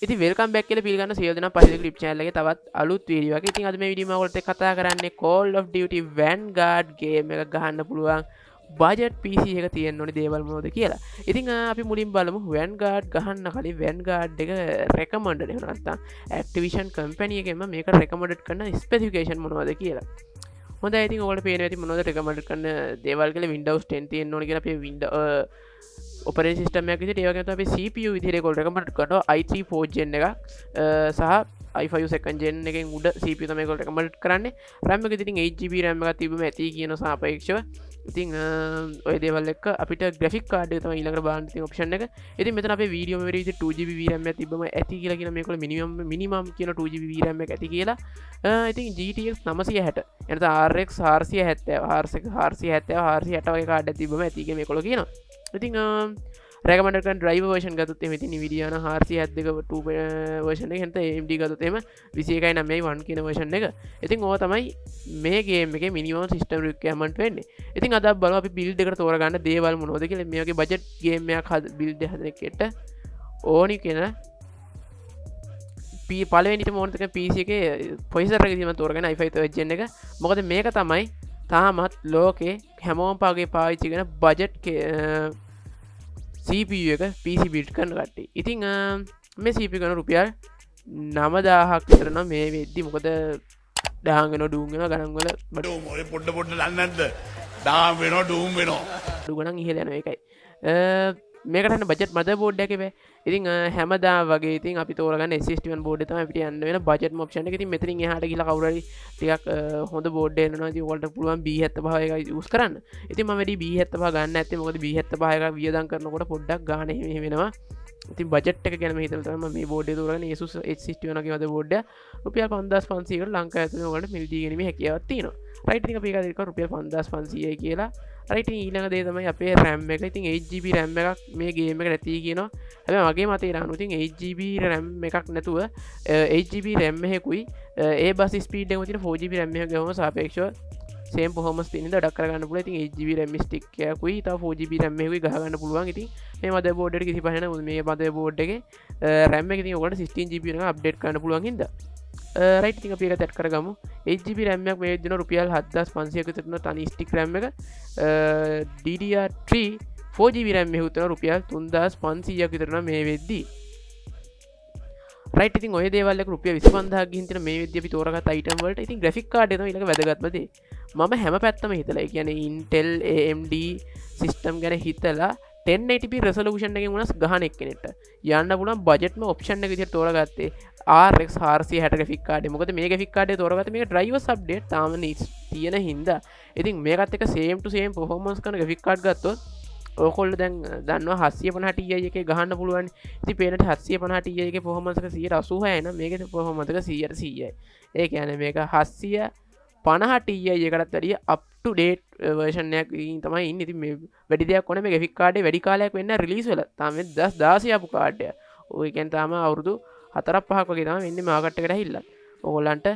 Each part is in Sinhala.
ඉතින් වෙල්කම් බෑක් කියලා පිළිගන්න සියලු දෙනා පස්සේ ක්ලිප් channel එකේ තවත් අලුත් වීඩියෝ එකක්. ඉතින් අද මේ වීඩියෝ මම ඔයගොල්ලොත් එක්ක කතා කරන්නේ Call of Duty Vanguard game එක ගහන්න පුළුවන් budget PC එක තියෙන්න ඕනේ දේවල් මොනවද කියලා. ඉතින් අපි මුලින් බලමු Vanguard ගහන්න කලින් Vanguard එක recommended එහෙම නැත්නම් Activision company එකෙන්ම මේක recommended කරන specification මොනවද කියලා. හොඳයි ඉතින් ඔයාලට පේනවා ඇති මොනවද recommended කරන දේවල් කියලා Windows 10 තියෙන්න ඕනේ කියලා අපි Windows operating system එකක් විදිහට ඒ වගේම තමයි CPU විදිහට ඒක recommend කරනවා i3 4th gen එකක් සහ i5 second gen එකෙන් උඩ CPU තමයි ඒක recommend කරන්නේ RAM එක ඉතින් 8GB RAM එකක් තිබුම ඇති කියන සාපේක්ෂව ඉතින් ඔය දේවල් එක්ක අපිට graphic card එක තමයි ඊළඟට බලන්න තියෙන option එක. ඉතින් මෙතන අපේ video memory විදිහට 2GB VRAM එකක් තිබ්බම ඇති කියලා කියන මේකවල minimum කියන 2GB VRAM එක ඇති කියලා. ඉතින් GTX 960 එනත RX 470 470 460 වගේ කාඩ් එකක් තිබ්බම ඇති කියලා මේකවල කියනවා. ඉතින් recommended කරන driver version ගත්තොත් එහෙම ඉතින් NVIDIA 472 2 version එක නැත්නම් AMD ගත්තොත් එහෙම 21.9 කියන version එක. ඉතින් ඕවා තමයි මේ game එකේ minimum system requirement වෙන්නේ. ඉතින් අද අපි බලමු අපි build එකට තෝරගන්න දේවල් මොනවද කියලා. මේ වගේ budget game එකක් build හදන එකට ඕනි කියන පළවෙනිටම ඕන තක PC එකේ processor එක තියෙනවා තෝරගන්න i5 3rd gen එක. මොකද මේක තමයි තාමත් ලෝකේ හැමෝම පාවිච්චි කරන budget CPU එක PC build කරන කට්ටිය. ඉතින් මේ CPU කරන රුපියල් 9000ක් විතර නම් මේ වෙද්දි මොකද දහම් වෙනවා ඩූම් වෙනවා ගණන් වල බඩ ඔය පොඩ දන්නේ නැද්ද? දහම් වෙනවා ඩූම් වෙනවා. ඩු ගණන් ඉහළ යනවා ඒකයි. මේකට යන බජට් මදර්බෝඩ් එකේ බෑ. ඉතින් හැමදාම වගේ ඉතින් අපි තෝරගන්න SSD1 බෝඩ් එක තමයි අපිට යන්න වෙන බජට් ඔප්ෂන් එක. ඉතින් මෙතනින් එහාට ගිහලා කවුරු හරි ටිකක් හොඳ බෝඩ් එකක් එනවා. ඉතින් ඔයාලට පුළුවන් B75 එක යූස් කරන්න. ඉතින් මම වැඩි B75 ගන්න නැත්තේ මොකද B75 එක වියදම් කරනකොට පොඩ්ඩක් ගාණ එහෙම වෙනවා. ඉතින් බජට් එක ගැන හිතලා තමයි මම මේ බෝඩ් එක තෝරගන්නේ. Asus H61 වගේ වද බෝඩ් එක. රුපියල් 5500කට ලංකාව ඇතුලේ ඔයාලට මිලදී ගැනීමේ හැකියාවක් තියෙනවා. රයිට් ඉතින් අපි ඒක රුපියල් 5500යි කියලා. රයිට් ඉතින් ඊළඟ දේ තමයි අපේ RAM එක. ඉතින් 8GB RAM එකක් මේ ගේම් එකට නැති කියනවා. හැබැයි මගේ මතේ දානවා ඉතින් 8GB RAM එකක් නැතුව 8GB RAM එකකුයි ඒ බස් ස්පීඩ් එකම තියෙන 4GB RAM එකක් ගමම සාපේක්ෂව same performance තියෙන දඩක් කරගන්න පුළුවන්. ඉතින් 8GB RAM stick එකකුයි තව 4GB RAM එකකුයි ගහ ගන්න පුළුවන්. ඉතින් මේ motherboard එකට කිසි පහන නැහැ. මේ motherboard එකේ RAM එක ඉතින් ඔයගොල්ලන්ට 16GB එක අප්ඩේට් කරන්න පුළුවන් හින්දා රයිට් ඉතින් අපි ඒක ඇඩ් කරගමු. 8GB RAM එකක් මේ වෙද්දින රුපියල් 7500ක විතර තියෙන තනි ස්ටික් RAM එක DDR3 4GB RAM එකක් උතන රුපියල් 3500ක විතර මේ වෙද්දි රයිට් ඉතින් ඔය දේවල් එක රුපියල් 25000ක් ගිහින් තියෙන මේ වෙද්දි අපි තෝරගත්ත item වලට ඉතින් graphic card එක තමයි ඊළඟ වැදගත්ම දේ. මම හැම පැත්තම හිතලා ඒ කියන්නේ Intel AMD system ගැන හිතලා 1080p resolution එකෙන් වුණස් ගහන එක්කෙනෙක්ට යන්න පුළුවන් බජට්ම ඔප්ෂන් එක විදිහට තෝරගත්තේ RX 460 graphic card එක. මොකද මේ graphic card එක තෝරගත්තේ මේක drivers update තාම තියෙන හින්දා. ඉතින් මේකත් එක්ක same to same performance කරන graphic card ගත්තොත් ඔයගොල්ලෝ දැන් දන්නවා 750 Ti එකේ ගහන්න පුළුවන්. ඉතින් පේනට 750 Ti එකේ performance එක 186යි නම් මේකේ performance එක 100%යි. ඒ කියන්නේ මේක 750 Ti එකටත් වැඩිය up to date version එකක් තමයි ඉන්නේ. ඉතින් මේ වැඩි දෙයක් ඕනේ මේ graphic card එක වැඩි කාලයක් වෙන්න release වෙලා. තාම මේ 2016 ආපු card එක. ඔය කියන්නේ තාම අවුරුදු 4-5ක් වගේ තමයි වෙන්නේ මාකට් එකට ඇහිල්ලා. ඕගොල්ලන්ට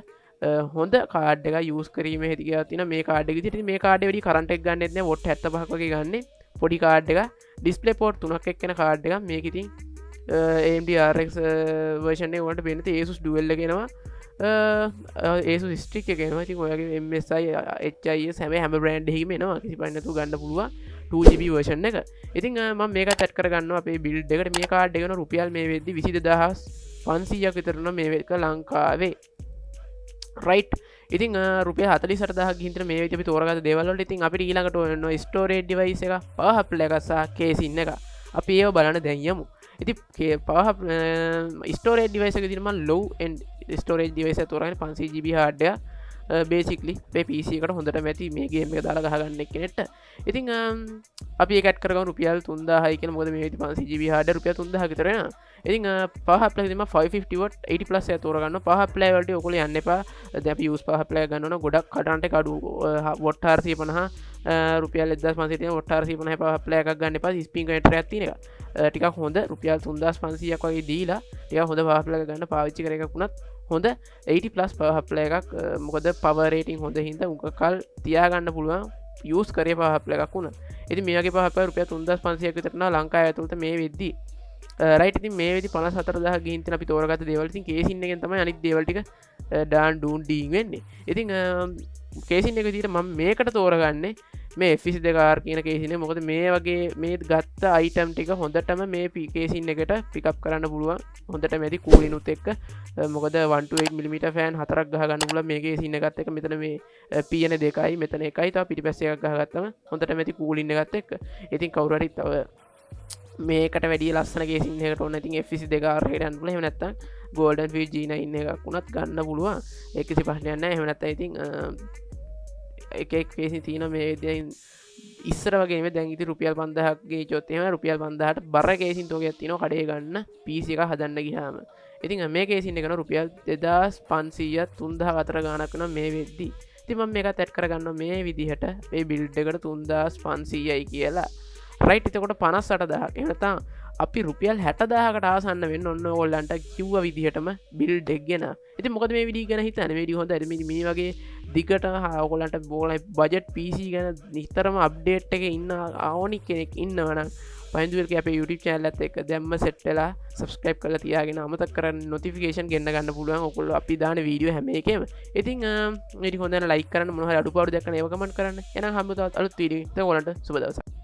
හොඳ කාඩ් එකක් යූස් කිරීමේ හැකියාවක් තියෙනවා මේ කාඩ් එක විදිහට. මේ කාඩ් එක වැඩි කරන්ට් එක ගන්නෙත් නෑ. වොට් 75ක් වගේ ගන්නෙ. පොඩි කාඩ් එක ඩිස්ප්ලේ පෝට් 3ක් එක්කෙන කාඩ් එකක්. මේක ඉතින් AMD RX version එක වලට වෙන්නේ Asus dual එක එනවා. Asus stick එක එනවා. ඉතින් ඔයගේ MSI HIS හැම brand එකකම එනවා. කිසි පණ නැතුව ගන්න පුළුවන් 2GB version එක. ඉතින් මම මේකත් ඇඩ් කරගන්නවා අපේ build එකට. මේ කාඩ් එක වෙන රුපියල් මේ වෙද්දි 22500ක් විතර නම් මේ වෙක ලංකාවේ. රයිට් ඉතින් රුපියල් 48000ක් ගිහින් තියෙන මේ විදිහට අපි තෝරගත්ත දේවල් වලට ඉතින් අපිට ඊළඟට ඕන storage device එක power supply එක සහ case in එක අපි ඒව බලන්න දැන් යමු. ඉතින් power storage device එක විදිහට මම low end storage device එක තෝරගෙන 500GB hard එක basically මේ PC එකට හොඳටම ඇති මේ game එක දාලා ගහගන්න එක්කෙනෙක්ට. ඉතින් අපි ඒක ඇඩ් කරගමු රුපියල් 3000යි කියලා. මොකද මේ 500GB hard එක රුපියල් 3000ක විතර වෙනවා. ඉතින් power supply දෙම 550 watt 80 plus එක තෝරගන්නවා. power supply වලට ඔයගොල්ලෝ යන්න එපා. දැන් අපි use power supply ගන්න ඕන ගොඩක් කඩන්ට එක අඩු watt 450 රුපියල් 1500 තියෙන watt 450 power supply එකක් ගන්න එපා. spin connector එකක් තියෙන එක. ටිකක් හොඳ රුපියල් 3500ක් වගේ දීලා ටිකක් හොඳ power supply එකක් ගන්න පාවිච්චි කර එකක් වුණත් හොඳ 80 plus power supply එකක්. මොකද power rating හොඳ හින්දා උග කල් තියාගන්න පුළුවන් use කරේ power supply එකක් වුණා. ඉතින් මේ වගේ power supply රුපියල් 3500ක් විතර නා ලංකාවේ ඇතුළත මේ වෙද්දි රයිට ති මේ විදි 54,000 ගින්තන අපි තෝරගත දේවලතින් කේසින්න එකෙන් තමයි අනිත් දේවල්ටික ඩාන් ඩූන් ඩීන් වෙන්නේ. ඉතින් කේසින් එක විදිහට මම මේකට තෝරගන්නේ මේ F22R කියන කේසිනේ. මොකද මේ වගේ මේ ගත්ත අයිටම් ටික හොඳටම මේ කේසින් එකට පිකප් කරන්න පුළුවන්. හොඳට මැදි කූලිනුත් එක්ක. මොකද 128mm ෆෑන් හතරක් ගහ ගන්න පුළුවන් මේ කේසින් එකත් එක්ක. මෙතන මේ පියන දෙකයි මෙතන එකයි තව පිටිපස්සේ එකක් ගහගත්තම හොඳට මැදි කූලින් එකත් එක්ක. ඉතින් කවුරු හරි තව මේකට වැඩි ලස්සන කේසින් එකකට ඕන ඉතින් F22R එකට යන්න පුළුවන්. එහෙම නැත්නම් Golden Fish G9 එකක් උනත් ගන්න පුළුවන්. ඒක කිසි ප්‍රශ්නයක් නැහැ. එහෙම නැත්නම් ඉතින් එක කේසින් තියෙන මේ දැන් ඉස්සර වගේ නෙමෙයි දැන් ඉතින් රුපියල් 5000ක් ගේචොත් එහෙම රුපියල් 5000ට බර කේසින් තෝගයක් තියෙනවා කඩේ ගන්න PC එක හදන්න ගියාම. ඉතින් මේ කේසින් එක න රුපියල් 2500 3000 අතර ගාණක් වෙනවා මේ වෙද්දි. ඉතින් මම මේකත් ඇඩ් කරගන්නවා මේ විදිහට මේ බිල්ඩ් එකට 3500යි කියලා. රයිට් එතකොට 58000ක්. එහෙම නැත්නම් අපි රුපියල් 60000කට ආසන්න වෙන්න ඔන්න ඕගොල්ලන්ට කිව්ව විදිහටම බිල්ඩ් එක ගෙන. ඉතින් මොකද මේ වීඩියෝ ගැන හිතන්නේ? මේ වීඩියෝ හොඳයි. මේ වගේ දිගට ඕගොල්ලන්ට බජට් PC ගැන නිතරම අප්ඩේට් එකේ ඉන්න ඕනි කෙනෙක් ඉන්නවනම් පයින්දුවල්ක අපේ YouTube channel එකත් එක්ක දැම්ම සෙට් වෙලා subscribe කරලා තියාගෙන අමතක කරන්න notification ගෙන්න ගන්න පුළුවන්. ඔයගොල්ලෝ අපි දාන වීඩියෝ හැම එකෙම. ඉතින් මේක හොඳ නම් like කරන්න මොනවා හරි අඩුපාඩු දැක්කම ඒව කමෙන්ට් කරන්න. එහෙනම් හම්බ තවත් අලුත් වීඩියෝ එකකින් ඔයගොල්ලන්ට සුබ දවසක්.